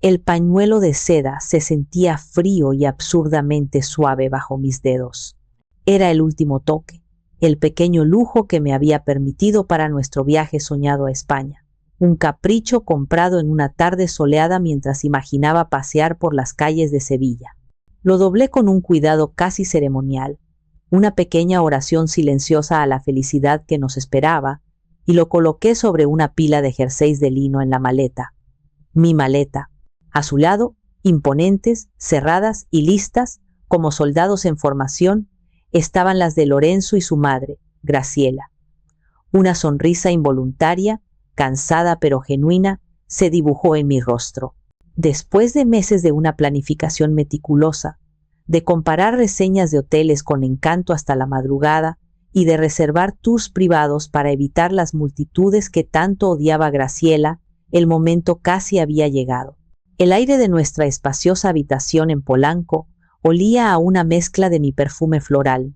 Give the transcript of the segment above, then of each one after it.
El pañuelo de seda se sentía frío y absurdamente suave bajo mis dedos. Era el último toque, el pequeño lujo que me había permitido para nuestro viaje soñado a España. Un capricho comprado en una tarde soleada mientras imaginaba pasear por las calles de Sevilla. Lo doblé con un cuidado casi ceremonial, una pequeña oración silenciosa a la felicidad que nos esperaba, y lo coloqué sobre una pila de jerseys de lino en la maleta. Mi maleta. A su lado, imponentes, cerradas y listas, como soldados en formación, estaban las de Lorenzo y su madre, Graciela. Una sonrisa involuntaria, cansada pero genuina, se dibujó en mi rostro. Después de meses de una planificación meticulosa, de comparar reseñas de hoteles con encanto hasta la madrugada y de reservar tours privados para evitar las multitudes que tanto odiaba Graciela, el momento casi había llegado. El aire de nuestra espaciosa habitación en Polanco olía a una mezcla de mi perfume floral,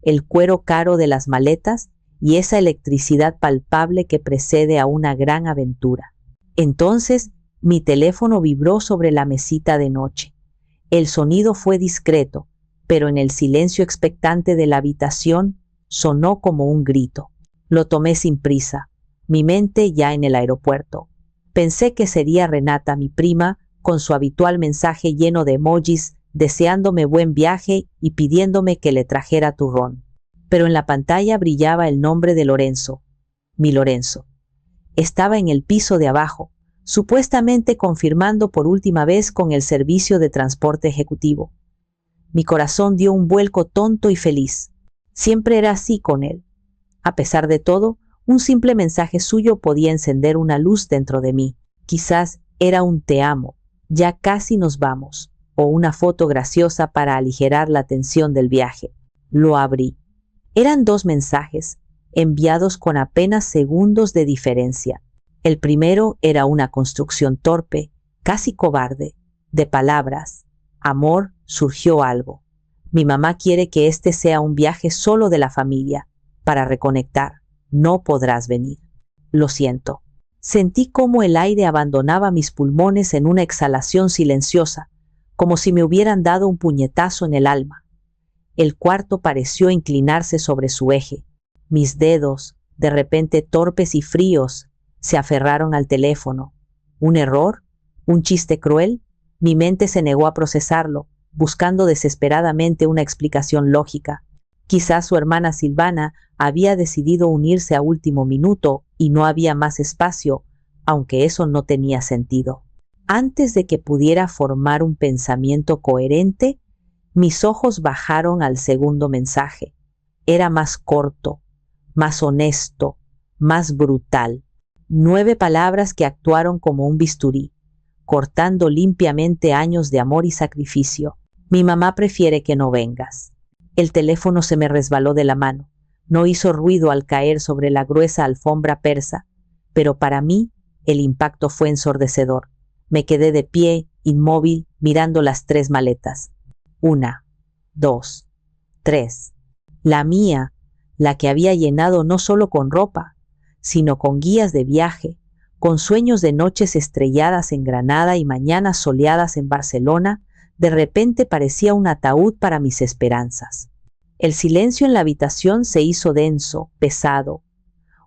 el cuero caro de las maletas y esa electricidad palpable que precede a una gran aventura. Entonces, mi teléfono vibró sobre la mesita de noche. El sonido fue discreto, pero en el silencio expectante de la habitación sonó como un grito. Lo tomé sin prisa, mi mente ya en el aeropuerto. Pensé que sería Renata, mi prima, con su habitual mensaje lleno de emojis, deseándome buen viaje y pidiéndome que le trajera turrón. Pero en la pantalla brillaba el nombre de Lorenzo, mi Lorenzo. Estaba en el piso de abajo, supuestamente confirmando por última vez con el servicio de transporte ejecutivo. Mi corazón dio un vuelco tonto y feliz. Siempre era así con él. A pesar de todo, un simple mensaje suyo podía encender una luz dentro de mí. Quizás era un te amo, ya casi nos vamos, o una foto graciosa para aligerar la tensión del viaje. Lo abrí. Eran 2 mensajes, enviados con apenas segundos de diferencia. El primero era una construcción torpe, casi cobarde, de palabras. Amor, surgió algo. Mi mamá quiere que este sea un viaje solo de la familia, para reconectar. No podrás venir. Lo siento. Sentí cómo el aire abandonaba mis pulmones en una exhalación silenciosa, como si me hubieran dado un puñetazo en el alma. El cuarto pareció inclinarse sobre su eje. Mis dedos, de repente torpes y fríos, se aferraron al teléfono. ¿Un error? ¿Un chiste cruel? Mi mente se negó a procesarlo, buscando desesperadamente una explicación lógica. Quizás su hermana Silvana había decidido unirse a último minuto y no había más espacio, aunque eso no tenía sentido. Antes de que pudiera formar un pensamiento coherente, mis ojos bajaron al segundo mensaje. Era más corto, más honesto, más brutal. 9 palabras que actuaron como un bisturí, cortando limpiamente años de amor y sacrificio. Mi mamá prefiere que no vengas. El teléfono se me resbaló de la mano. No hizo ruido al caer sobre la gruesa alfombra persa, pero para mí el impacto fue ensordecedor. Me quedé de pie, inmóvil, mirando las 3 maletas. 1, 2, 3. La mía, la que había llenado no solo con ropa, sino con guías de viaje, con sueños de noches estrelladas en Granada y mañanas soleadas en Barcelona, de repente parecía un ataúd para mis esperanzas. El silencio en la habitación se hizo denso, pesado,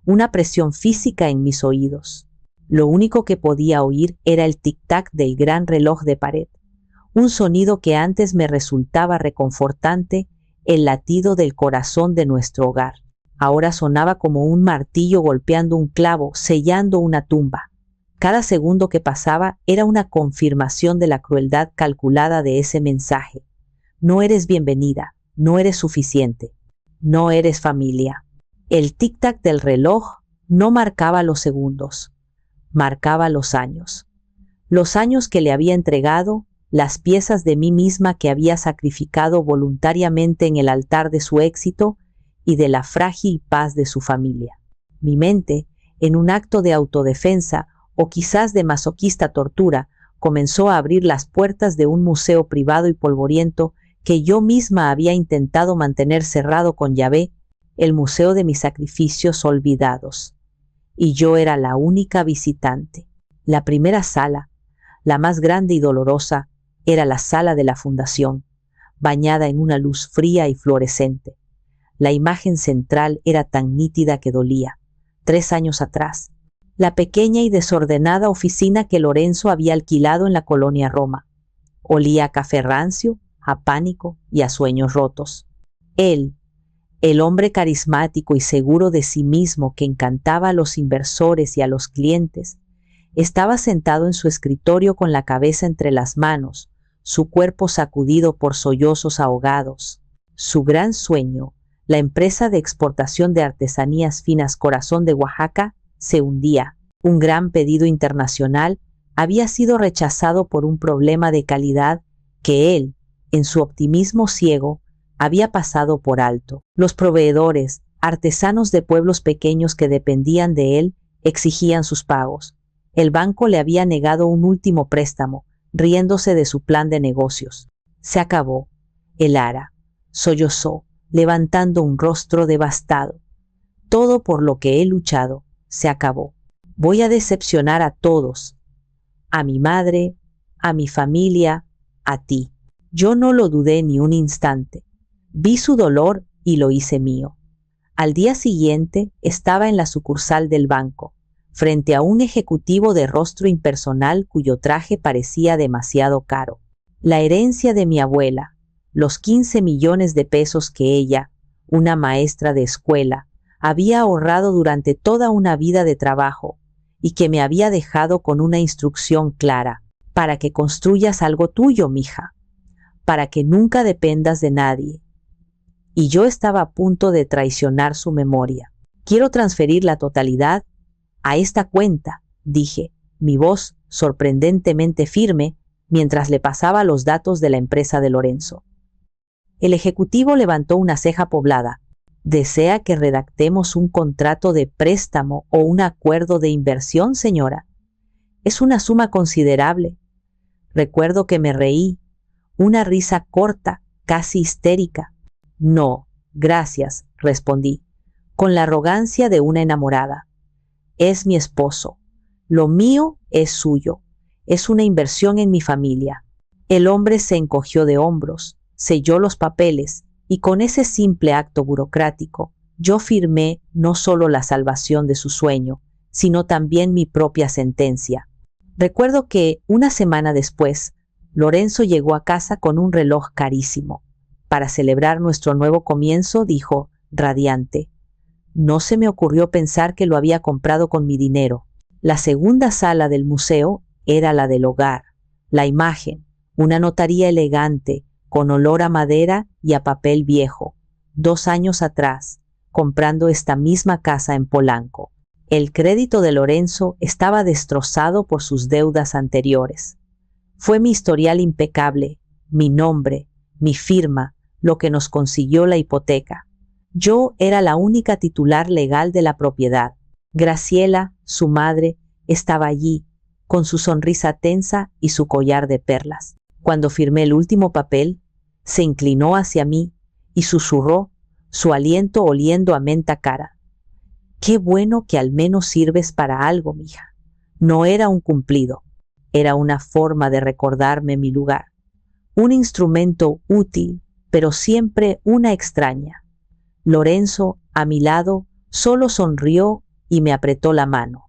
una presión física en mis oídos. Lo único que podía oír era el tic-tac del gran reloj de pared, un sonido que antes me resultaba reconfortante, el latido del corazón de nuestro hogar. Ahora sonaba como un martillo golpeando un clavo, sellando una tumba. Cada segundo que pasaba era una confirmación de la crueldad calculada de ese mensaje. No eres bienvenida, no eres suficiente, no eres familia. El tic-tac del reloj no marcaba los segundos, marcaba los años. Los años que le había entregado, las piezas de mí misma que había sacrificado voluntariamente en el altar de su éxito y de la frágil paz de su familia. Mi mente, en un acto de autodefensa o quizás de masoquista tortura, comenzó a abrir las puertas de un museo privado y polvoriento que yo misma había intentado mantener cerrado con llave, el museo de mis sacrificios olvidados. Y yo era la única visitante. La primera sala, La más grande y dolorosa era la sala de la fundación, bañada en una luz fría y fluorescente. La imagen central era tan nítida que dolía. 3 años atrás, la pequeña y desordenada oficina que Lorenzo había alquilado en la colonia Roma. Olía a café rancio, a pánico y a sueños rotos. Él, el hombre carismático y seguro de sí mismo que encantaba a los inversores y a los clientes, estaba sentado en su escritorio con la cabeza entre las manos, su cuerpo sacudido por sollozos ahogados. Su gran sueño, la empresa de exportación de artesanías finas Corazón de Oaxaca, se hundía. Un gran pedido internacional había sido rechazado por un problema de calidad que él, en su optimismo ciego, había pasado por alto. Los proveedores, artesanos de pueblos pequeños que dependían de él, exigían sus pagos. El banco le había negado un último préstamo, riéndose de su plan de negocios. Se acabó. El ara sollozó, levantando un rostro devastado. Todo por lo que he luchado, se acabó. Voy a decepcionar a todos. A mi madre, a mi familia, a ti. Yo no lo dudé ni un instante. Vi su dolor y lo hice mío. Al día siguiente estaba en la sucursal del banco, frente a un ejecutivo de rostro impersonal cuyo traje parecía demasiado caro. La herencia de mi abuela, los 15 millones de pesos que ella, una maestra de escuela, había ahorrado durante toda una vida de trabajo y que me había dejado con una instrucción clara: para que construyas algo tuyo, mija, para que nunca dependas de nadie. Y yo estaba a punto de traicionar su memoria. Quiero transferir la totalidad a esta cuenta, dije, mi voz sorprendentemente firme, mientras le pasaba los datos de la empresa de Lorenzo. El ejecutivo levantó una ceja poblada. ¿Desea que redactemos un contrato de préstamo o un acuerdo de inversión, señora? Es una suma considerable. Recuerdo que me reí, una risa corta, casi histérica. No, gracias, respondí, con la arrogancia de una enamorada. Es mi esposo. Lo mío es suyo. Es una inversión en mi familia. El hombre se encogió de hombros, selló los papeles, y con ese simple acto burocrático, yo firmé no solo la salvación de su sueño, sino también mi propia sentencia. Recuerdo que, una semana después, Lorenzo llegó a casa con un reloj carísimo. Para celebrar nuestro nuevo comienzo, dijo, radiante: no se me ocurrió pensar que lo había comprado con mi dinero. La segunda sala del museo era la del hogar. La imagen, una notaría elegante, con olor a madera y a papel viejo, 2 años atrás, comprando esta misma casa en Polanco. El crédito de Lorenzo estaba destrozado por sus deudas anteriores. Fue mi historial impecable, mi nombre, mi firma, lo que nos consiguió la hipoteca. Yo era la única titular legal de la propiedad. Graciela, su madre, estaba allí, con su sonrisa tensa y su collar de perlas. Cuando firmé el último papel, se inclinó hacia mí y susurró, su aliento oliendo a menta cara: qué bueno que al menos sirves para algo, mija. No era un cumplido, era una forma de recordarme mi lugar. Un instrumento útil, pero siempre una extraña. Lorenzo, a mi lado, solo sonrió y me apretó la mano,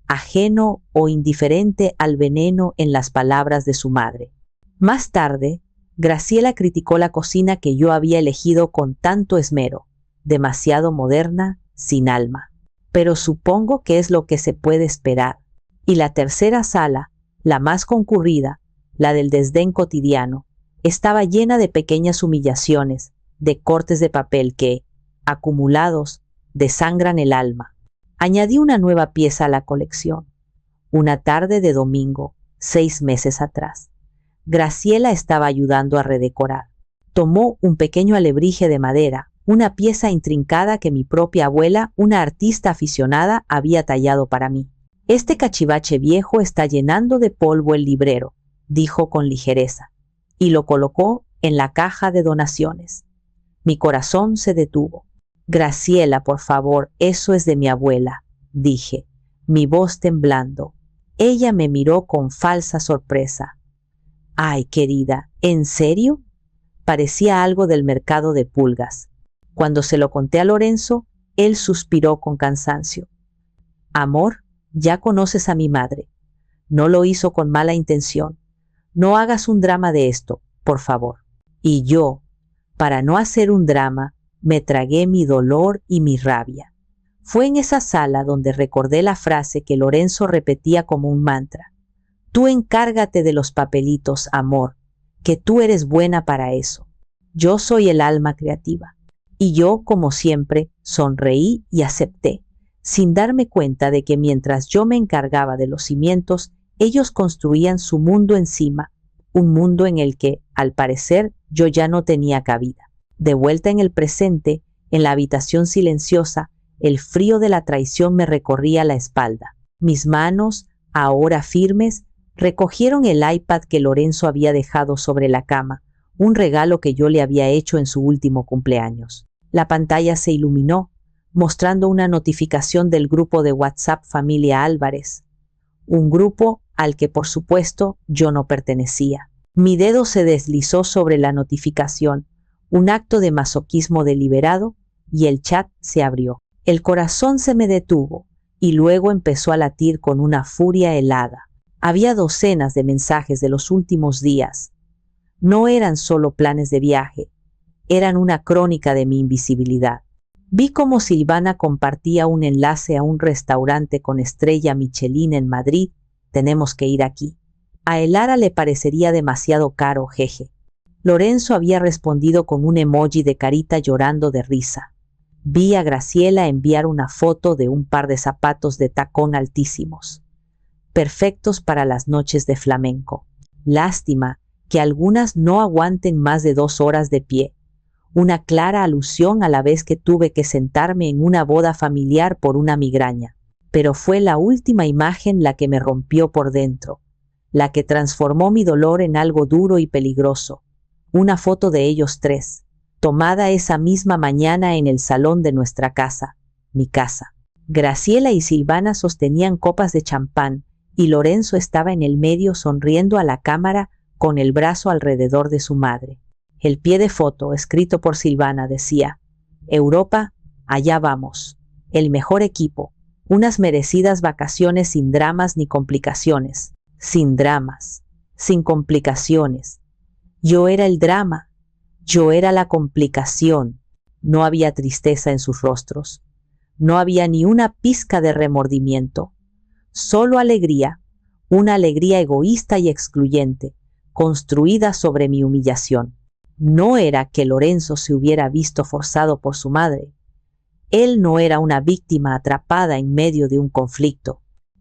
ajeno o indiferente al veneno en las palabras de su madre. Más tarde, Graciela criticó la cocina que yo había elegido con tanto esmero, demasiado moderna, sin alma. Pero supongo que es lo que se puede esperar. Y la tercera sala, la más concurrida, la del desdén cotidiano, estaba llena de pequeñas humillaciones, de cortes de papel que, acumulados, desangran el alma. Añadí una nueva pieza a la colección. Una tarde de domingo, 6 meses atrás. Graciela estaba ayudando a redecorar. Tomó un pequeño alebrije de madera, una pieza intrincada que mi propia abuela, una artista aficionada, había tallado para mí. Este cachivache viejo está llenando de polvo el librero, dijo con ligereza, y lo colocó en la caja de donaciones. Mi corazón se detuvo. Graciela, por favor, eso es de mi abuela, dije, mi voz temblando. Ella me miró con falsa sorpresa. Ay, querida, ¿en serio? Parecía algo del mercado de pulgas. Cuando se lo conté a Lorenzo, él suspiró con cansancio. Amor, ya conoces a mi madre. No lo hizo con mala intención. No hagas un drama de esto, por favor. Y yo, para no hacer un drama, me tragué mi dolor y mi rabia. Fue en esa sala donde recordé la frase que Lorenzo repetía como un mantra. Tú encárgate de los papelitos, amor, que tú eres buena para eso. Yo soy el alma creativa. Y yo, como siempre, sonreí y acepté, sin darme cuenta de que mientras yo me encargaba de los cimientos, ellos construían su mundo encima, un mundo en el que, al parecer, yo ya no tenía cabida. De vuelta en el presente, en la habitación silenciosa, el frío de la traición me recorría la espalda. Mis manos, ahora firmes, recogieron el iPad que Lorenzo había dejado sobre la cama, un regalo que yo le había hecho en su último cumpleaños. La pantalla se iluminó, mostrando una notificación del grupo de WhatsApp Familia Álvarez, un grupo al que por supuesto yo no pertenecía. Mi dedo se deslizó sobre la notificación, un acto de masoquismo deliberado, y el chat se abrió. El corazón se me detuvo y luego empezó a latir con una furia helada. Había docenas de mensajes de los últimos días. No eran solo planes de viaje, eran una crónica de mi invisibilidad. Vi cómo Silvana compartía un enlace a un restaurante con estrella Michelin en Madrid. Tenemos que ir aquí. A Elara le parecería demasiado caro, jeje. Lorenzo había respondido con un emoji de carita llorando de risa. Vi a Graciela enviar una foto de un par de zapatos de tacón altísimos, perfectos para las noches de flamenco. Lástima que algunas no aguanten más de 2 horas de pie. Una clara alusión a la vez que tuve que sentarme en una boda familiar por una migraña. Pero fue la última imagen la que me rompió por dentro, la que transformó mi dolor en algo duro y peligroso. Una foto de ellos 3, tomada esa misma mañana en el salón de nuestra casa, mi casa. Graciela y Silvana sostenían copas de champán y Lorenzo estaba en el medio sonriendo a la cámara con el brazo alrededor de su madre. El pie de foto, escrito por Silvana, decía: Europa, allá vamos. El mejor equipo. Unas merecidas vacaciones sin dramas ni complicaciones. Sin dramas. Sin complicaciones. Yo era el drama. Yo era la complicación. No había tristeza en sus rostros. No había ni una pizca de remordimiento. Solo alegría. Una alegría egoísta y excluyente, construida sobre mi humillación. No era que Lorenzo se hubiera visto forzado por su madre. Él no era una víctima atrapada en medio de un conflicto.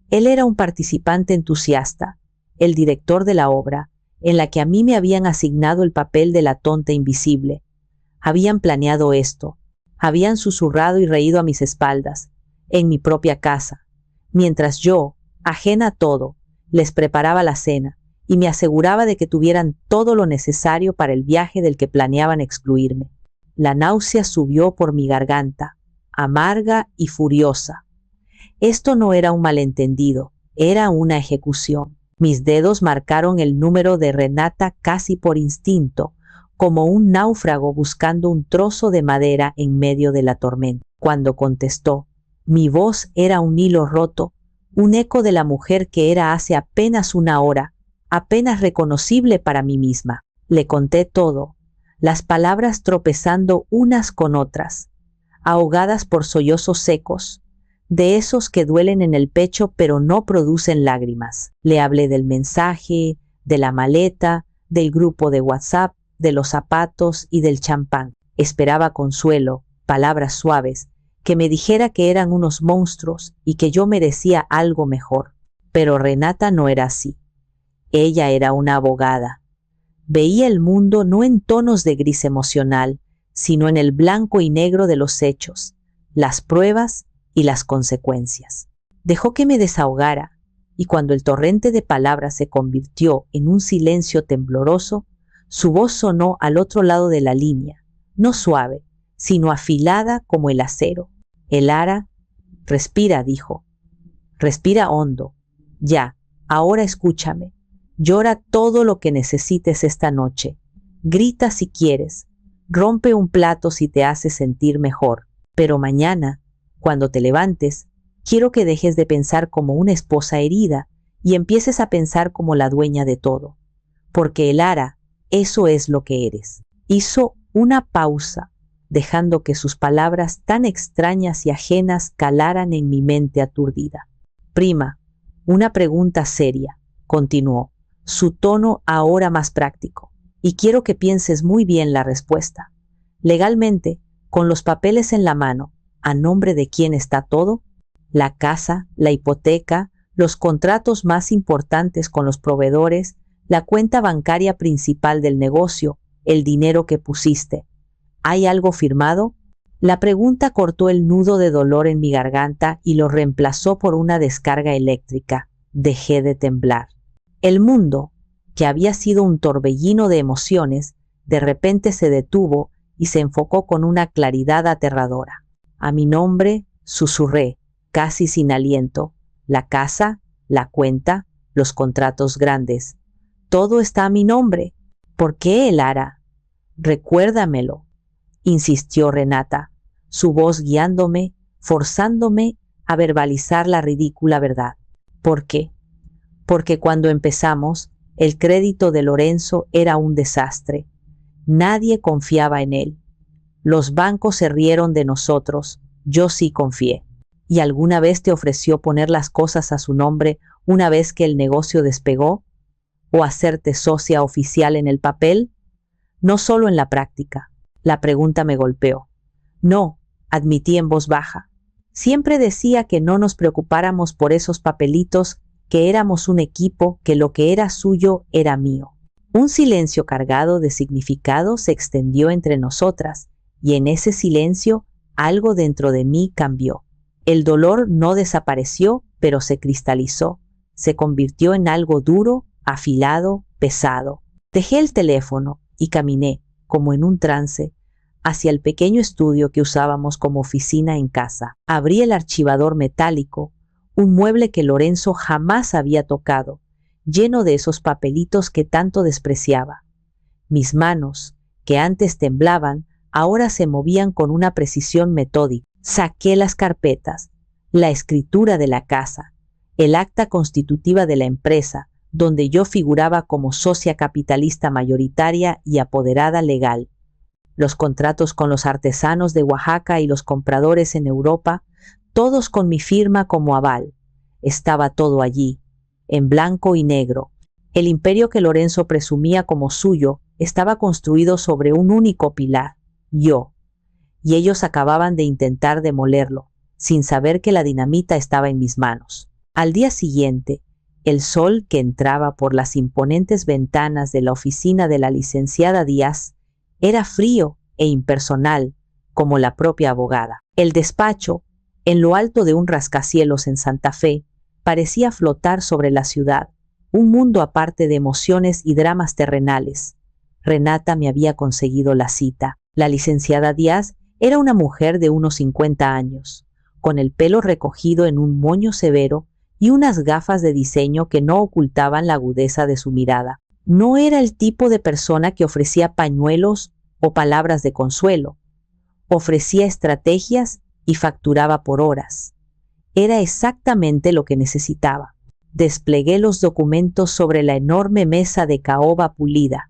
Él era un participante entusiasta, el director de la obra, en la que a mí me habían asignado el papel de la tonta invisible. Habían planeado esto, habían susurrado y reído a mis espaldas, en mi propia casa, mientras yo, ajena a todo, les preparaba la cena y me aseguraba de que tuvieran todo lo necesario para el viaje del que planeaban excluirme. La náusea subió por mi garganta, amarga y furiosa. Esto no era un malentendido, era una ejecución. Mis dedos marcaron el número de Renata casi por instinto, como un náufrago buscando un trozo de madera en medio de la tormenta. Cuando contestó, mi voz era un hilo roto, un eco de la mujer que era hace apenas una hora, apenas reconocible para mí misma. Le conté todo, las palabras tropezando unas con otras, ahogadas por sollozos secos, de esos que duelen en el pecho pero no producen lágrimas. Le hablé del mensaje, de la maleta, del grupo de WhatsApp, de los zapatos y del champán. Esperaba consuelo, palabras suaves, que me dijera que eran unos monstruos y que yo merecía algo mejor. Pero Renata no era así. Ella era una abogada. Veía el mundo no en tonos de gris emocional, sino en el blanco y negro de los hechos, las pruebas y las consecuencias. Dejó que me desahogara, y cuando el torrente de palabras se convirtió en un silencio tembloroso, su voz sonó al otro lado de la línea, no suave, sino afilada como el acero. Elara, respira, dijo. Respira hondo. Ya, Ahora escúchame. Llora todo lo que necesites esta noche. Grita si quieres. Rompe un plato si te hace sentir mejor. Pero mañana, cuando te levantes, quiero que dejes de pensar como una esposa herida y empieces a pensar como la dueña de todo. Porque Elara, eso es lo que eres. Hizo una pausa, dejando que sus palabras tan extrañas y ajenas calaran en mi mente aturdida. Prima, una pregunta seria, continuó, su tono ahora más práctico, y quiero que pienses muy bien la respuesta. Legalmente, con los papeles en la mano, ¿a nombre de quién está todo? La casa, la hipoteca, los contratos más importantes con los proveedores, la cuenta bancaria principal del negocio, el dinero que pusiste. ¿Hay algo firmado? La pregunta cortó el nudo de dolor en mi garganta y lo reemplazó por una descarga eléctrica. Dejé de temblar. El mundo, que había sido un torbellino de emociones, de repente se detuvo y se enfocó con una claridad aterradora. A mi nombre, susurré, casi sin aliento, la casa, la cuenta, los contratos grandes. Todo está a mi nombre. ¿Por qué, Elara? Recuérdamelo, insistió Renata, su voz guiándome, forzándome a verbalizar la ridícula verdad. ¿Por qué? Porque cuando empezamos, el crédito de Lorenzo era un desastre. Nadie confiaba en él. Los bancos se rieron de nosotros, yo sí confié. ¿Y alguna vez te ofreció poner las cosas a su nombre una vez que el negocio despegó? ¿O hacerte socia oficial en el papel? No solo en la práctica. La pregunta me golpeó. No, admití en voz baja. Siempre decía que no nos preocupáramos por esos papelitos, que éramos un equipo, que lo que era suyo era mío. Un silencio cargado de significado se extendió entre nosotras, y en ese silencio algo dentro de mí cambió. El dolor no desapareció, pero se cristalizó. Se convirtió en algo duro, afilado, pesado. Dejé el teléfono y caminé, como en un trance, hacia el pequeño estudio que usábamos como oficina en casa. Abrí el archivador metálico, un mueble que Lorenzo jamás había tocado, lleno de esos papelitos que tanto despreciaba. Mis manos, que antes temblaban, ahora se movían con una precisión metódica. Saqué las carpetas, la escritura de la casa, el acta constitutiva de la empresa, donde yo figuraba como socia capitalista mayoritaria y apoderada legal, los contratos con los artesanos de Oaxaca y los compradores en Europa, todos con mi firma como aval. Estaba todo allí, en blanco y negro. El imperio que Lorenzo presumía como suyo estaba construido sobre un único pilar, yo, y ellos acababan de intentar demolerlo, sin saber que la dinamita estaba en mis manos. Al día siguiente, el sol que entraba por las imponentes ventanas de la oficina de la licenciada Díaz era frío e impersonal, como la propia abogada. El despacho, en lo alto de un rascacielos en Santa Fe, parecía flotar sobre la ciudad, un mundo aparte de emociones y dramas terrenales. Renata me había conseguido la cita. La licenciada Díaz era una mujer de unos 50 años, con el pelo recogido en un moño severo y unas gafas de diseño que no ocultaban la agudeza de su mirada. No era el tipo de persona que ofrecía pañuelos o palabras de consuelo. Ofrecía estrategias y facturaba por horas. Era exactamente lo que necesitaba. Desplegué los documentos sobre la enorme mesa de caoba pulida.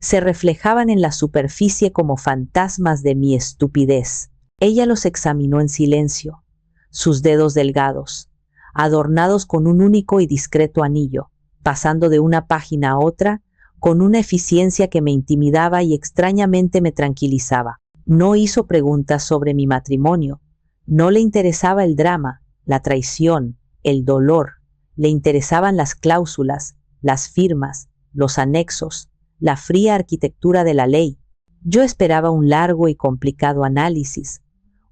Se reflejaban en la superficie como fantasmas de mi estupidez. Ella los examinó en silencio, sus dedos delgados, adornados con un único y discreto anillo, pasando de una página a otra, con una eficiencia que me intimidaba y extrañamente me tranquilizaba. No hizo preguntas sobre mi matrimonio. No le interesaba el drama, la traición, el dolor. Le interesaban las cláusulas, las firmas, los anexos, la fría arquitectura de la ley. Yo esperaba un largo y complicado análisis,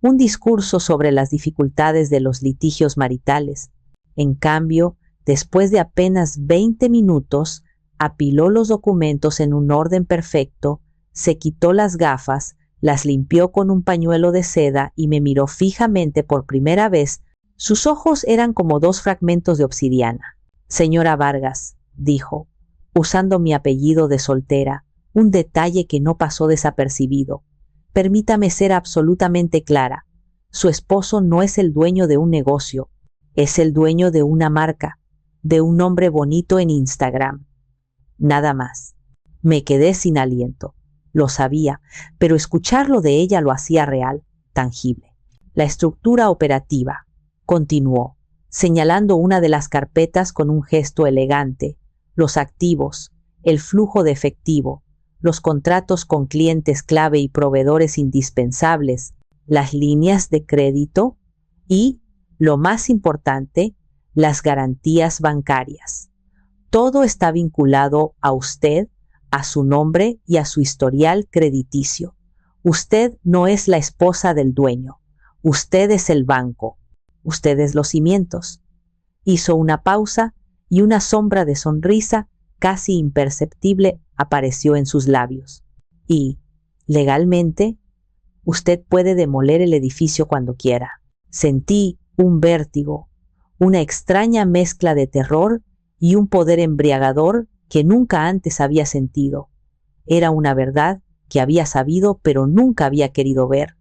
un discurso sobre las dificultades de los litigios maritales. En cambio, después de apenas 20 minutos, apiló los documentos en un orden perfecto, se quitó las gafas, las limpió con un pañuelo de seda y me miró fijamente por primera vez. Sus ojos eran como dos fragmentos de obsidiana. Señora Vargas, dijo, usando mi apellido de soltera, un detalle que no pasó desapercibido. Permítame ser absolutamente clara. Su esposo no es el dueño de un negocio, es el dueño de una marca, de un nombre bonito en Instagram. Nada más. Me quedé sin aliento. Lo sabía, pero escucharlo de ella lo hacía real, tangible. La estructura operativa, continuó, señalando una de las carpetas con un gesto elegante, los activos, el flujo de efectivo, los contratos con clientes clave y proveedores indispensables, las líneas de crédito y, lo más importante, las garantías bancarias. Todo está vinculado a usted, a su nombre y a su historial crediticio. Usted no es la esposa del dueño. Usted es el banco. Usted es los cimientos. Hizo una pausa y una sombra de sonrisa casi imperceptible apareció en sus labios. Y, legalmente, usted puede demoler el edificio cuando quiera. Sentí un vértigo, una extraña mezcla de terror y un poder embriagador que nunca antes había sentido. Era una verdad que había sabido pero nunca había querido ver.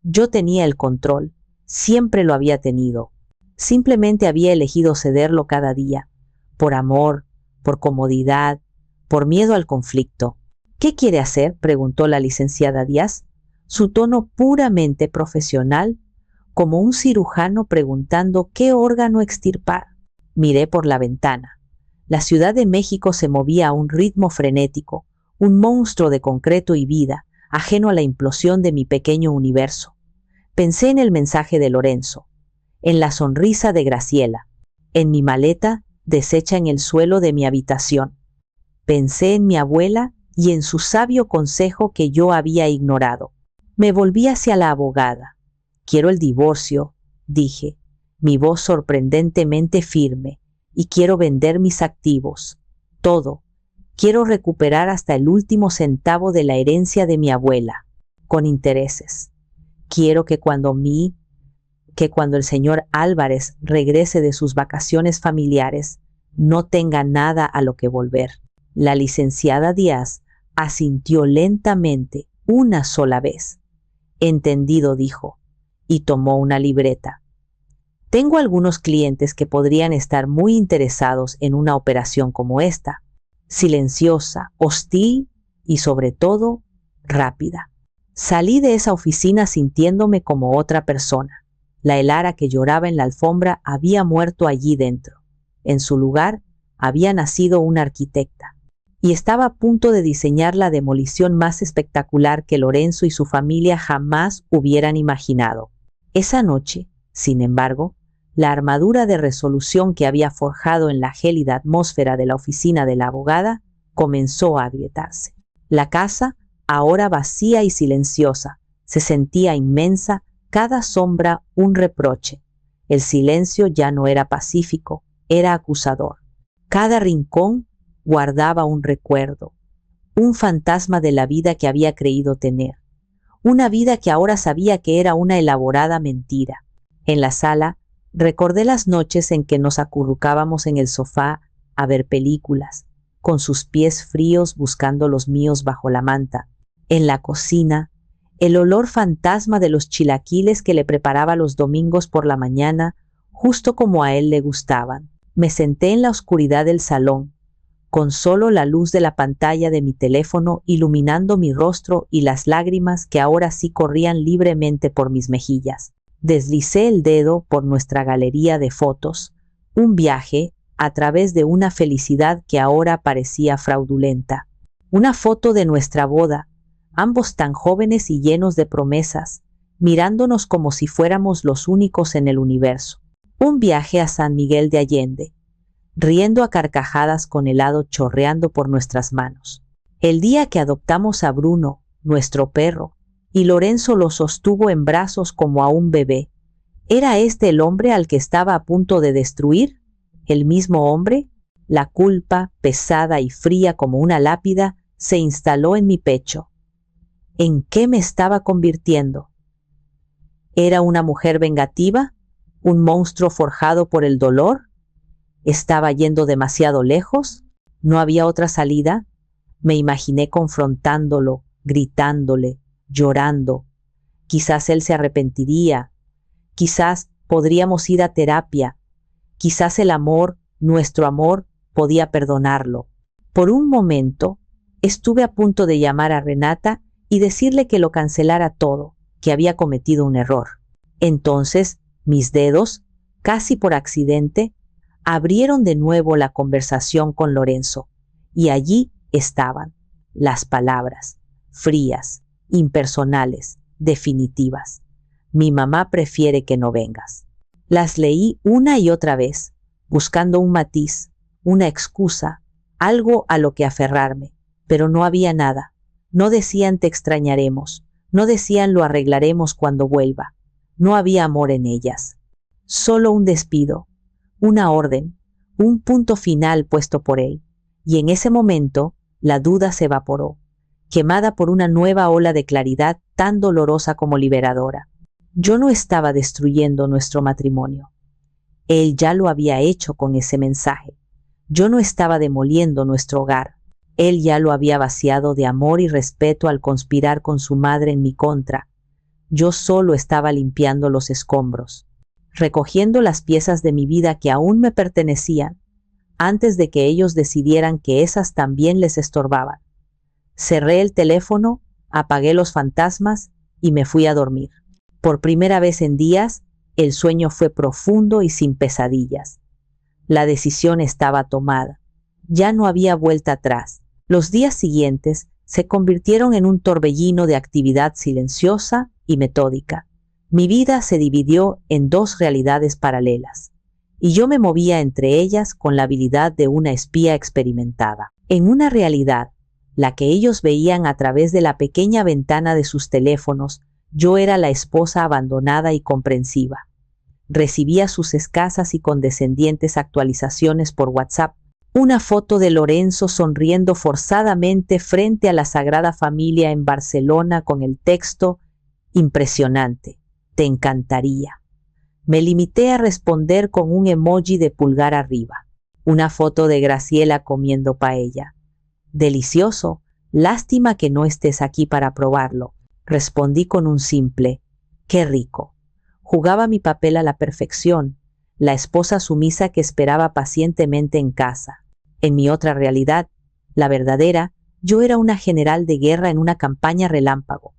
Yo tenía el control, siempre lo había tenido. Simplemente había elegido cederlo cada día, por amor, por comodidad, por miedo al conflicto. ¿Qué quiere hacer?, preguntó la licenciada Díaz, su tono puramente profesional, como un cirujano preguntando qué órgano extirpar. Miré por la ventana. La Ciudad de México se movía a un ritmo frenético, un monstruo de concreto y vida, ajeno a la implosión de mi pequeño universo. Pensé en el mensaje de Lorenzo, en la sonrisa de Graciela, en mi maleta deshecha en el suelo de mi habitación. Pensé en mi abuela y en su sabio consejo que yo había ignorado. Me volví hacia la abogada. Quiero el divorcio, dije, mi voz sorprendentemente firme, y quiero vender mis activos, todo. Quiero recuperar hasta el último centavo de la herencia de mi abuela, con intereses. Quiero que cuando el señor Álvarez regrese de sus vacaciones familiares, no tenga nada a lo que volver. La licenciada Díaz asintió lentamente una sola vez. Entendido, dijo, y tomó una libreta. Tengo algunos clientes que podrían estar muy interesados en una operación como esta, silenciosa, hostil y sobre todo rápida. Salí de esa oficina sintiéndome como otra persona. La Elara que lloraba en la alfombra había muerto allí dentro. En su lugar había nacido una arquitecta y estaba a punto de diseñar la demolición más espectacular que Lorenzo y su familia jamás hubieran imaginado. Esa noche, sin embargo, la armadura de resolución que había forjado en la gélida atmósfera de la oficina de la abogada comenzó a agrietarse. La casa, ahora vacía y silenciosa, se sentía inmensa, cada sombra un reproche. El silencio ya no era pacífico, era acusador. Cada rincón guardaba un recuerdo, un fantasma de la vida que había creído tener, una vida que ahora sabía que era una elaborada mentira. En la sala, recordé las noches en que nos acurrucábamos en el sofá a ver películas, con sus pies fríos buscando los míos bajo la manta. En la cocina, el olor fantasma de los chilaquiles que le preparaba los domingos por la mañana, justo como a él le gustaban. Me senté en la oscuridad del salón, con solo la luz de la pantalla de mi teléfono iluminando mi rostro y las lágrimas que ahora sí corrían libremente por mis mejillas. Deslicé el dedo por nuestra galería de fotos, un viaje a través de una felicidad que ahora parecía fraudulenta. Una foto de nuestra boda, ambos tan jóvenes y llenos de promesas, mirándonos como si fuéramos los únicos en el universo. Un viaje a San Miguel de Allende, riendo a carcajadas con helado chorreando por nuestras manos. El día que adoptamos a Bruno, nuestro perro, y Lorenzo lo sostuvo en brazos como a un bebé. ¿Era este el hombre al que estaba a punto de destruir? ¿El mismo hombre? La culpa, pesada y fría como una lápida, se instaló en mi pecho. ¿En qué me estaba convirtiendo? ¿Era una mujer vengativa? ¿Un monstruo forjado por el dolor? ¿Estaba yendo demasiado lejos? ¿No había otra salida? Me imaginé confrontándolo, gritándole, llorando. Quizás él se arrepentiría. Quizás podríamos ir a terapia. Quizás el amor, nuestro amor, podía perdonarlo. Por un momento, estuve a punto de llamar a Renata y decirle que lo cancelara todo, que había cometido un error. Entonces, mis dedos, casi por accidente, abrieron de nuevo la conversación con Lorenzo, y allí estaban las palabras, frías, impersonales, definitivas. Mi mamá prefiere que no vengas. Las leí una y otra vez, buscando un matiz, una excusa, algo a lo que aferrarme, pero no había nada. No decían te extrañaremos, no decían lo arreglaremos cuando vuelva. No había amor en ellas. Solo un despido, una orden, un punto final puesto por él. Y en ese momento, la duda se evaporó, quemada por una nueva ola de claridad tan dolorosa como liberadora. Yo no estaba destruyendo nuestro matrimonio. Él ya lo había hecho con ese mensaje. Yo no estaba demoliendo nuestro hogar. Él ya lo había vaciado de amor y respeto al conspirar con su madre en mi contra. Yo solo estaba limpiando los escombros, recogiendo las piezas de mi vida que aún me pertenecían, antes de que ellos decidieran que esas también les estorbaban. Cerré el teléfono, apagué los fantasmas y me fui a dormir. Por primera vez en días, el sueño fue profundo y sin pesadillas. La decisión estaba tomada. Ya no había vuelta atrás. Los días siguientes se convirtieron en un torbellino de actividad silenciosa y metódica. Mi vida se dividió en dos realidades paralelas, y yo me movía entre ellas con la habilidad de una espía experimentada. En una realidad, la que ellos veían a través de la pequeña ventana de sus teléfonos, yo era la esposa abandonada y comprensiva. Recibía sus escasas y condescendientes actualizaciones por WhatsApp, una foto de Lorenzo sonriendo forzadamente frente a la Sagrada Familia en Barcelona con el texto impresionante, te encantaría. Me limité a responder con un emoji de pulgar arriba, una foto de Graciela comiendo paella. Delicioso, lástima que no estés aquí para probarlo. Respondí con un simple, qué rico. Jugaba mi papel a la perfección, la esposa sumisa que esperaba pacientemente en casa. En mi otra realidad, la verdadera, yo era una general de guerra en una campaña relámpago.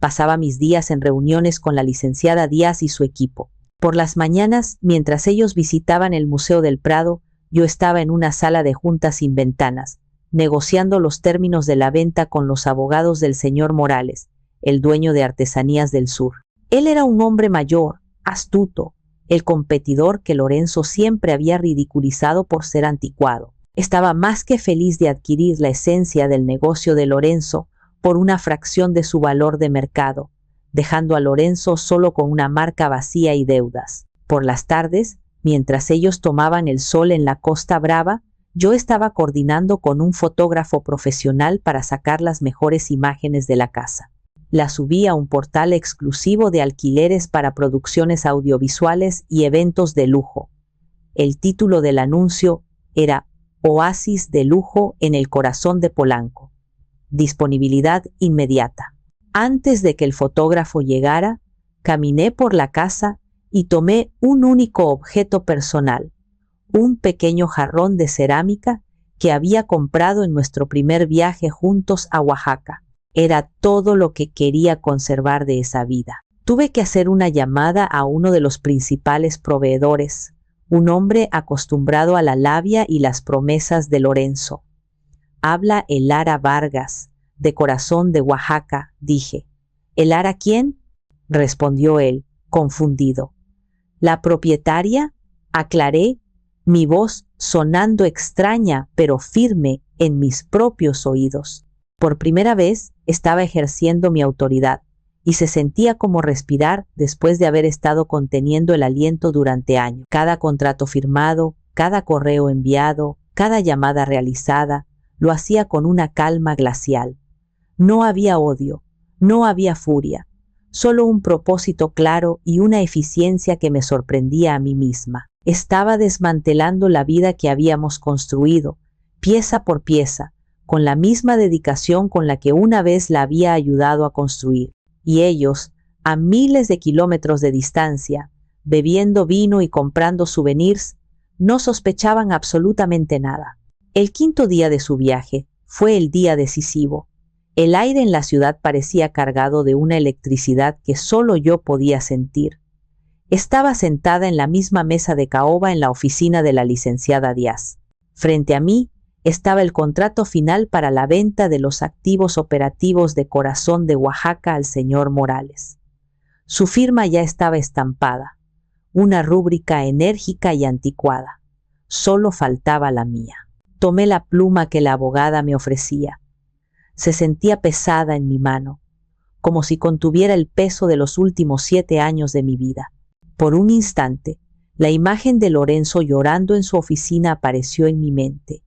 Pasaba mis días en reuniones con la licenciada Díaz y su equipo. Por las mañanas, mientras ellos visitaban el Museo del Prado, yo estaba en una sala de juntas sin ventanas, negociando los términos de la venta con los abogados del señor Morales, el dueño de Artesanías del Sur. Él era un hombre mayor, astuto, el competidor que Lorenzo siempre había ridiculizado por ser anticuado. Estaba más que feliz de adquirir la esencia del negocio de Lorenzo por una fracción de su valor de mercado, dejando a Lorenzo solo con una marca vacía y deudas. Por las tardes, mientras ellos tomaban el sol en la Costa Brava, yo estaba coordinando con un fotógrafo profesional para sacar las mejores imágenes de la casa. La subí a un portal exclusivo de alquileres para producciones audiovisuales y eventos de lujo. El título del anuncio era Oasis de lujo en el corazón de Polanco. Disponibilidad inmediata. Antes de que el fotógrafo llegara, caminé por la casa y tomé un único objeto personal, un pequeño jarrón de cerámica que había comprado en nuestro primer viaje juntos a Oaxaca. Era todo lo que quería conservar de esa vida. Tuve que hacer una llamada a uno de los principales proveedores, un hombre acostumbrado a la labia y las promesas de Lorenzo. Habla Elara Vargas, de Corazón de Oaxaca, dije. ¿Elara quién? Respondió él, confundido. ¿La propietaria? Aclaré, mi voz sonando extraña pero firme en mis propios oídos. Por primera vez estaba ejerciendo mi autoridad y se sentía como respirar después de haber estado conteniendo el aliento durante años. Cada contrato firmado, cada correo enviado, cada llamada realizada, lo hacía con una calma glacial. No había odio, no había furia, solo un propósito claro y una eficiencia que me sorprendía a mí misma. Estaba desmantelando la vida que habíamos construido, pieza por pieza, con la misma dedicación con la que una vez la había ayudado a construir. Y ellos, a miles de kilómetros de distancia, bebiendo vino y comprando souvenirs, no sospechaban absolutamente nada. El quinto día de su viaje fue el día decisivo. El aire en la ciudad parecía cargado de una electricidad que solo yo podía sentir. Estaba sentada en la misma mesa de caoba en la oficina de la licenciada Díaz. Frente a mí estaba el contrato final para la venta de los activos operativos de Corazón de Oaxaca al señor Morales. Su firma ya estaba estampada, una rúbrica enérgica y anticuada. Solo faltaba la mía. Tomé la pluma que la abogada me ofrecía. Se sentía pesada en mi mano, como si contuviera el peso de los últimos 7 años de mi vida. Por un instante, la imagen de Lorenzo llorando en su oficina apareció en mi mente.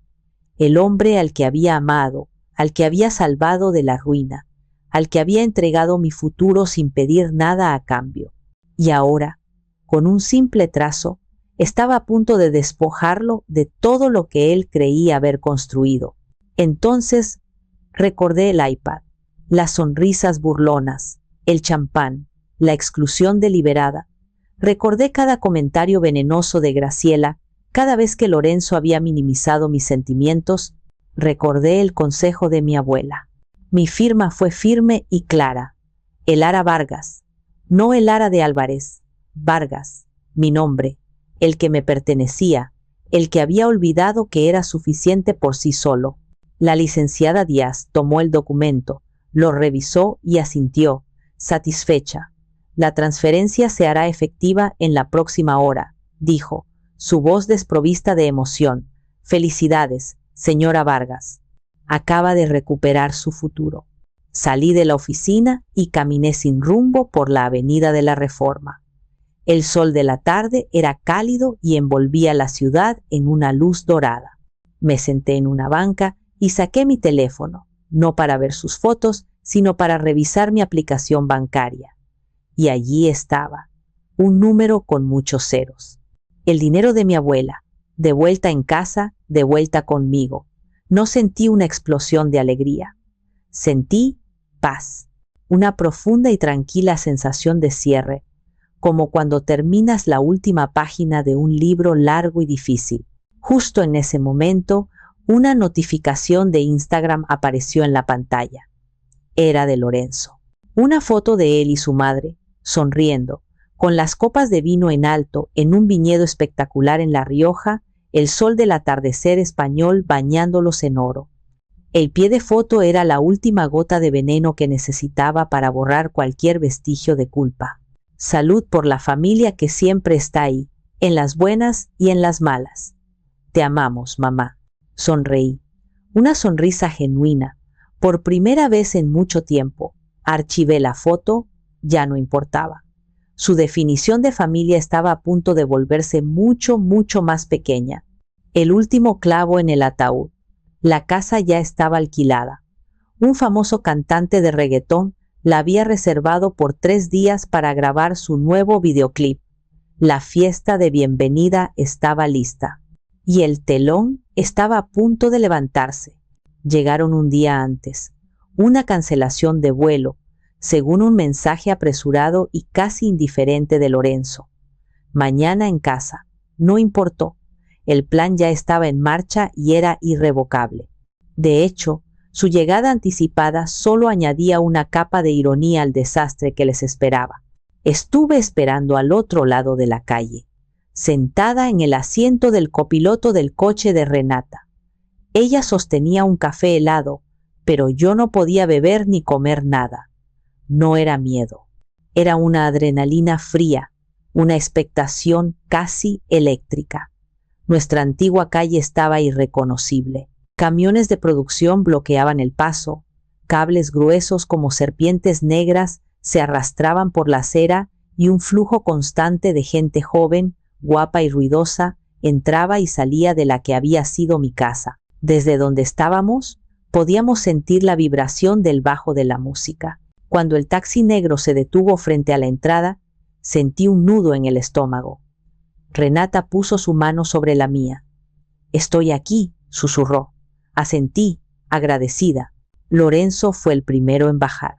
El hombre al que había amado, al que había salvado de la ruina, al que había entregado mi futuro sin pedir nada a cambio. Y ahora, con un simple trazo, estaba a punto de despojarlo de todo lo que él creía haber construido. Entonces recordé el iPad, las sonrisas burlonas, el champán, la exclusión deliberada. Recordé cada comentario venenoso de Graciela, cada vez que Lorenzo había minimizado mis sentimientos. Recordé el consejo de mi abuela. Mi firma fue firme y clara. Elara Vargas, no Elara de Álvarez. Vargas, mi nombre, el que me pertenecía, el que había olvidado que era suficiente por sí solo. La licenciada Díaz tomó el documento, lo revisó y asintió, satisfecha. La transferencia se hará efectiva en la próxima hora, dijo, su voz desprovista de emoción. Felicidades, señora Vargas. Acaba de recuperar su futuro. Salí de la oficina y caminé sin rumbo por la avenida de la Reforma. El sol de la tarde era cálido y envolvía la ciudad en una luz dorada. Me senté en una banca y saqué mi teléfono, no para ver sus fotos, sino para revisar mi aplicación bancaria. Y allí estaba, un número con muchos ceros. El dinero de mi abuela, de vuelta en casa, de vuelta conmigo. No sentí una explosión de alegría. Sentí paz, una profunda y tranquila sensación de cierre, como cuando terminas la última página de un libro largo y difícil. Justo en ese momento, una notificación de Instagram apareció en la pantalla. Era de Lorenzo. Una foto de él y su madre, sonriendo, con las copas de vino en alto, en un viñedo espectacular en La Rioja, el sol del atardecer español bañándolos en oro. El pie de foto era la última gota de veneno que necesitaba para borrar cualquier vestigio de culpa. Salud por la familia que siempre está ahí, en las buenas y en las malas. Te amamos, mamá. Sonreí. Una sonrisa genuina. Por primera vez en mucho tiempo. Archivé la foto, ya no importaba. Su definición de familia estaba a punto de volverse mucho, mucho más pequeña. El último clavo en el ataúd. La casa ya estaba alquilada. Un famoso cantante de reggaetón la había reservado por 3 días para grabar su nuevo videoclip. La fiesta de bienvenida estaba lista. Y el telón estaba a punto de levantarse. Llegaron un día antes. Una cancelación de vuelo, según un mensaje apresurado y casi indiferente de Lorenzo. Mañana en casa. No importó. El plan ya estaba en marcha y era irrevocable. De hecho, su llegada anticipada solo añadía una capa de ironía al desastre que les esperaba. Estuve esperando al otro lado de la calle, sentada en el asiento del copiloto del coche de Renata. Ella sostenía un café helado, pero yo no podía beber ni comer nada. No era miedo, era una adrenalina fría, una expectación casi eléctrica. Nuestra antigua calle estaba irreconocible. Camiones de producción bloqueaban el paso, cables gruesos como serpientes negras se arrastraban por la acera y un flujo constante de gente joven, guapa y ruidosa, entraba y salía de la que había sido mi casa. Desde donde estábamos, podíamos sentir la vibración del bajo de la música. Cuando el taxi negro se detuvo frente a la entrada, sentí un nudo en el estómago. Renata puso su mano sobre la mía. «Estoy aquí», susurró. Asentí, agradecida. Lorenzo fue el primero en bajar.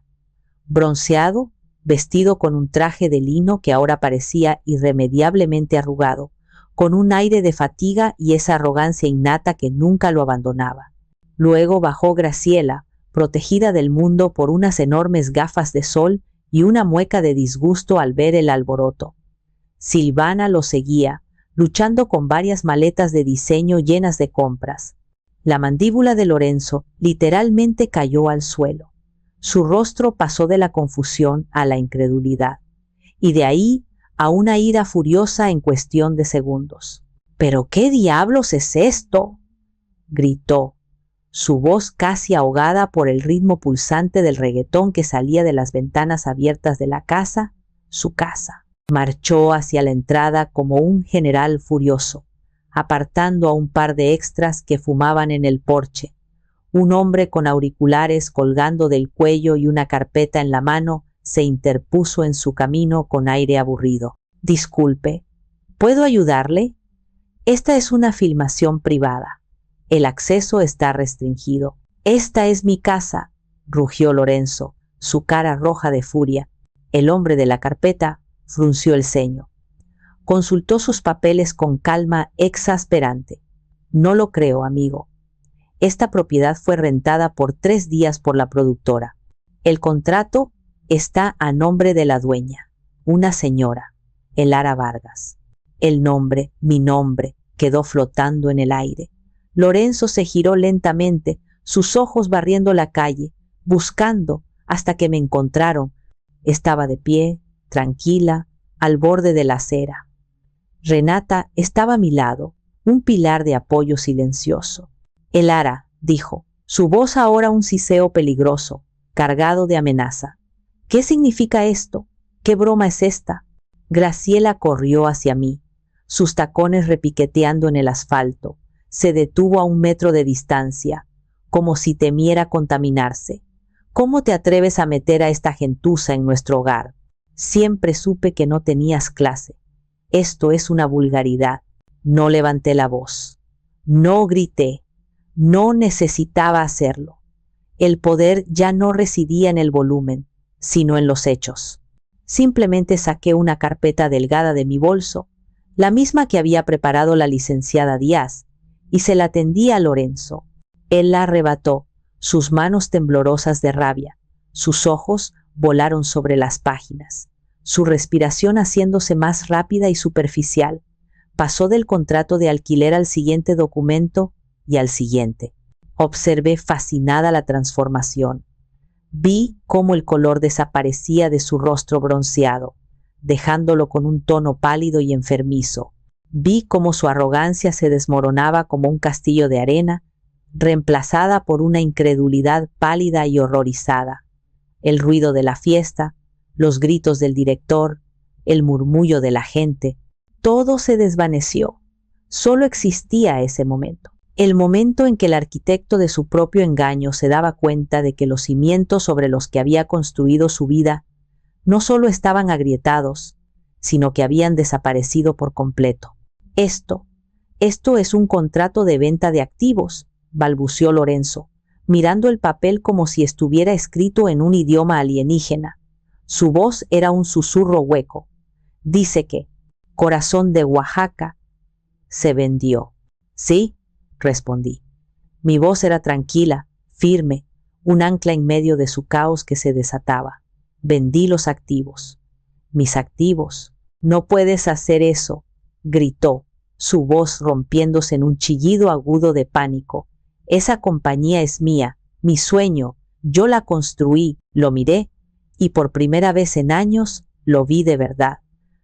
Bronceado, vestido con un traje de lino que ahora parecía irremediablemente arrugado, con un aire de fatiga y esa arrogancia innata que nunca lo abandonaba. Luego bajó Graciela, protegida del mundo por unas enormes gafas de sol y una mueca de disgusto al ver el alboroto. Silvana lo seguía, luchando con varias maletas de diseño llenas de compras. La mandíbula de Lorenzo literalmente cayó al suelo. Su rostro pasó de la confusión a la incredulidad, y de ahí a una ira furiosa en cuestión de segundos. «¿Pero qué diablos es esto?», gritó, su voz casi ahogada por el ritmo pulsante del reggaetón que salía de las ventanas abiertas de la casa, su casa. Marchó hacia la entrada como un general furioso, apartando a un par de extras que fumaban en el porche. Un hombre con auriculares colgando del cuello y una carpeta en la mano se interpuso en su camino con aire aburrido. «Disculpe, ¿puedo ayudarle? Esta es una filmación privada. El acceso está restringido». «Esta es mi casa», rugió Lorenzo, su cara roja de furia. El hombre de la carpeta frunció el ceño. Consultó sus papeles con calma exasperante. «No lo creo, amigo. Esta propiedad fue rentada por 3 días por la productora. El contrato está a nombre de la dueña, una señora, Elara Vargas». El nombre, mi nombre, quedó flotando en el aire. Lorenzo se giró lentamente, sus ojos barriendo la calle, buscando hasta que me encontraron. Estaba de pie, tranquila, al borde de la acera. Renata estaba a mi lado, un pilar de apoyo silencioso. «Elara», dijo, su voz ahora un siseo peligroso, cargado de amenaza. «¿Qué significa esto? ¿Qué broma es esta?». Graciela corrió hacia mí, sus tacones repiqueteando en el asfalto. Se detuvo a 1 metro de distancia, como si temiera contaminarse. «¿Cómo te atreves a meter a esta gentuza en nuestro hogar? Siempre supe que no tenías clase. Esto es una vulgaridad». No levanté la voz. No grité. No necesitaba hacerlo. El poder ya no residía en el volumen, sino en los hechos. Simplemente saqué una carpeta delgada de mi bolso, la misma que había preparado la licenciada Díaz, y se la tendí a Lorenzo. Él la arrebató, sus manos temblorosas de rabia. Sus ojos volaron sobre las páginas, su respiración haciéndose más rápida y superficial. Pasó del contrato de alquiler al siguiente documento y al siguiente. Observé fascinada la transformación. Vi cómo el color desaparecía de su rostro bronceado, dejándolo con un tono pálido y enfermizo. Vi cómo su arrogancia se desmoronaba como un castillo de arena, reemplazada por una incredulidad pálida y horrorizada. El ruido de la fiesta, los gritos del director, el murmullo de la gente, todo se desvaneció. Solo existía ese momento. El momento en que el arquitecto de su propio engaño se daba cuenta de que los cimientos sobre los que había construido su vida no solo estaban agrietados, sino que habían desaparecido por completo. Esto es un contrato de venta de activos», balbuceó Lorenzo, mirando el papel como si estuviera escrito en un idioma alienígena. Su voz era un susurro hueco. «Dice que Corazón de Oaxaca se vendió». «Sí», respondí. Mi voz era tranquila, firme, un ancla en medio de su caos que se desataba. «Vendí los activos». «¿Mis activos? No puedes hacer eso», gritó, su voz rompiéndose en un chillido agudo de pánico. «Esa compañía es mía, mi sueño, yo la construí». Lo miré y por primera vez en años lo vi de verdad.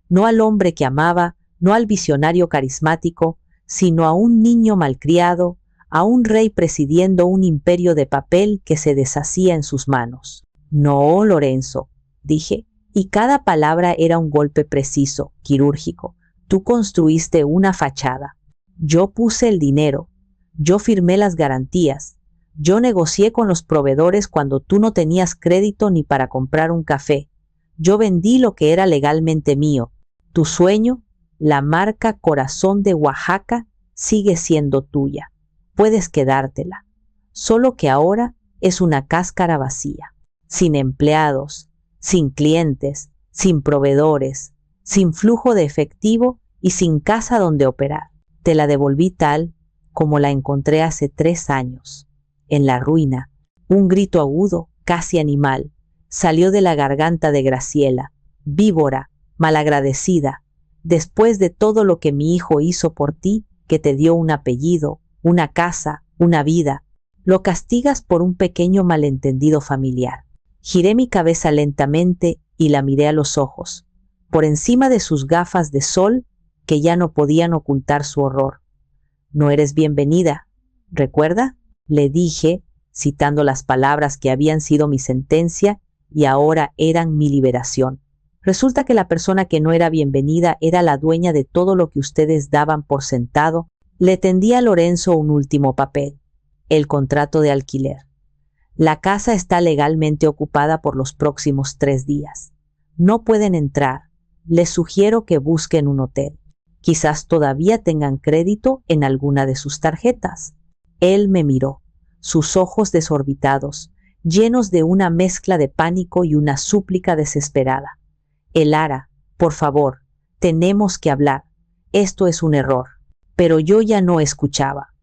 No al hombre que amaba, no al visionario carismático, sino a un niño malcriado, a un rey presidiendo un imperio de papel que se deshacía en sus manos. «No, Lorenzo», dije, y cada palabra era un golpe preciso, quirúrgico. «Tú construiste una fachada. Yo puse el dinero. Yo firmé las garantías. Yo negocié con los proveedores cuando tú no tenías crédito ni para comprar un café. Yo vendí lo que era legalmente mío. Tu sueño La marca Corazón de Oaxaca sigue siendo tuya. Puedes quedártela. Solo que ahora es una cáscara vacía, sin empleados, sin clientes, sin proveedores, sin flujo de efectivo y sin casa donde operar. Te la devolví tal como la encontré hace 3 años, en la ruina. Un grito agudo, casi animal, salió de la garganta de Graciela. Víbora, malagradecida, después de todo lo que mi hijo hizo por ti, que te dio un apellido, una casa, una vida, lo castigas por un pequeño malentendido familiar. Giré mi cabeza lentamente y la miré a los ojos, por encima de sus gafas de sol que ya no podían ocultar su horror. No eres bienvenida, ¿recuerda? Le dije, citando las palabras que habían sido mi sentencia y ahora eran mi liberación. Resulta que la persona que no era bienvenida era la dueña de todo lo que ustedes daban por sentado. Le tendí a Lorenzo un último papel, el contrato de alquiler. La casa está legalmente ocupada por los próximos 3 días. No pueden entrar. Les sugiero que busquen un hotel. Quizás todavía tengan crédito en alguna de sus tarjetas. Él me miró, sus ojos desorbitados, llenos de una mezcla de pánico y una súplica desesperada. Elara, por favor, tenemos que hablar. Esto es un error. Pero yo ya no escuchaba.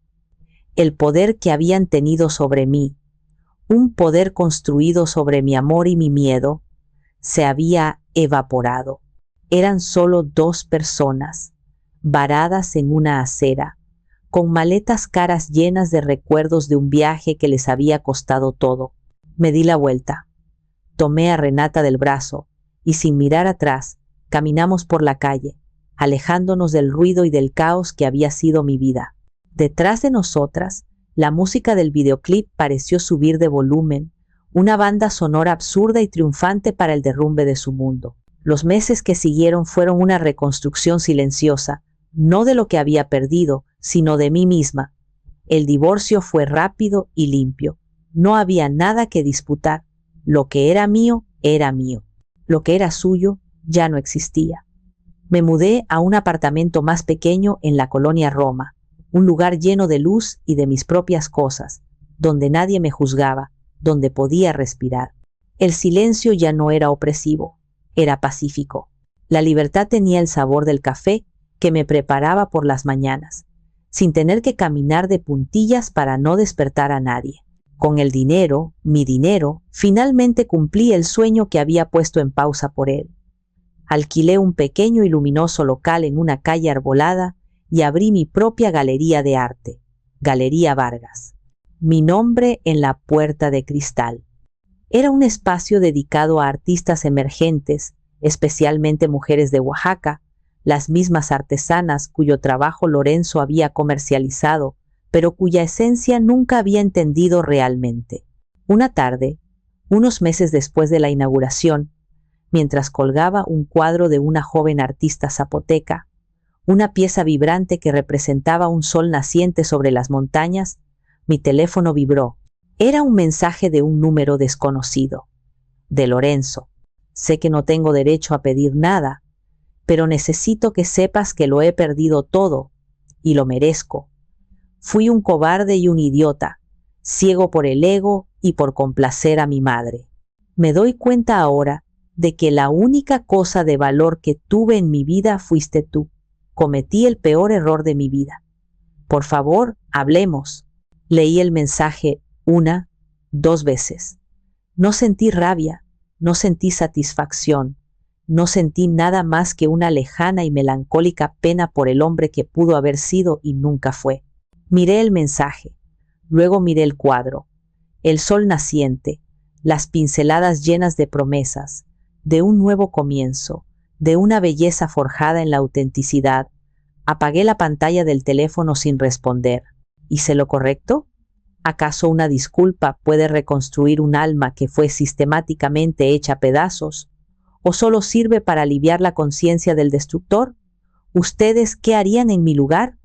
El poder que habían tenido sobre mí, un poder construido sobre mi amor y mi miedo, se había evaporado. Eran solo 2 personas, varadas en una acera, con maletas caras llenas de recuerdos de un viaje que les había costado todo. Me di la vuelta. Tomé a Renata del brazo y sin mirar atrás, caminamos por la calle, alejándonos del ruido y del caos que había sido mi vida. Detrás de nosotras, la música del videoclip pareció subir de volumen, una banda sonora absurda y triunfante para el derrumbe de su mundo. Los meses que siguieron fueron una reconstrucción silenciosa, no de lo que había perdido, sino de mí misma. El divorcio fue rápido y limpio. No había nada que disputar. Lo que era mío, era mío. Lo que era suyo, ya no existía. Me mudé a un apartamento más pequeño en la colonia Roma, un lugar lleno de luz y de mis propias cosas, donde nadie me juzgaba, donde podía respirar. El silencio ya no era opresivo, era pacífico. La libertad tenía el sabor del café que me preparaba por las mañanas, sin tener que caminar de puntillas para no despertar a nadie. Con el dinero, mi dinero, finalmente cumplí el sueño que había puesto en pausa por él. Alquilé un pequeño y luminoso local en una calle arbolada y abrí mi propia galería de arte, Galería Vargas. Mi nombre en la puerta de cristal. Era un espacio dedicado a artistas emergentes, especialmente mujeres de Oaxaca, las mismas artesanas cuyo trabajo Lorenzo había comercializado, pero cuya esencia nunca había entendido realmente. Una tarde, unos meses después de la inauguración, mientras colgaba un cuadro de una joven artista zapoteca, una pieza vibrante que representaba un sol naciente sobre las montañas, mi teléfono vibró. Era un mensaje de un número desconocido. De Lorenzo. Sé que no tengo derecho a pedir nada, pero necesito que sepas que lo he perdido todo, y lo merezco. Fui un cobarde y un idiota, ciego por el ego y por complacer a mi madre. Me doy cuenta ahora de que la única cosa de valor que tuve en mi vida fuiste tú. Cometí el peor error de mi vida. Por favor, hablemos. Leí el mensaje 1, 2 veces. No sentí rabia, no sentí satisfacción, no sentí nada más que una lejana y melancólica pena por el hombre que pudo haber sido y nunca fue. Miré el mensaje, luego miré el cuadro, el sol naciente, las pinceladas llenas de promesas, de un nuevo comienzo, de una belleza forjada en la autenticidad. Apagué la pantalla del teléfono sin responder. ¿Hice lo correcto? ¿Acaso una disculpa puede reconstruir un alma que fue sistemáticamente hecha a pedazos? ¿O solo sirve para aliviar la conciencia del destructor? ¿Ustedes qué harían en mi lugar?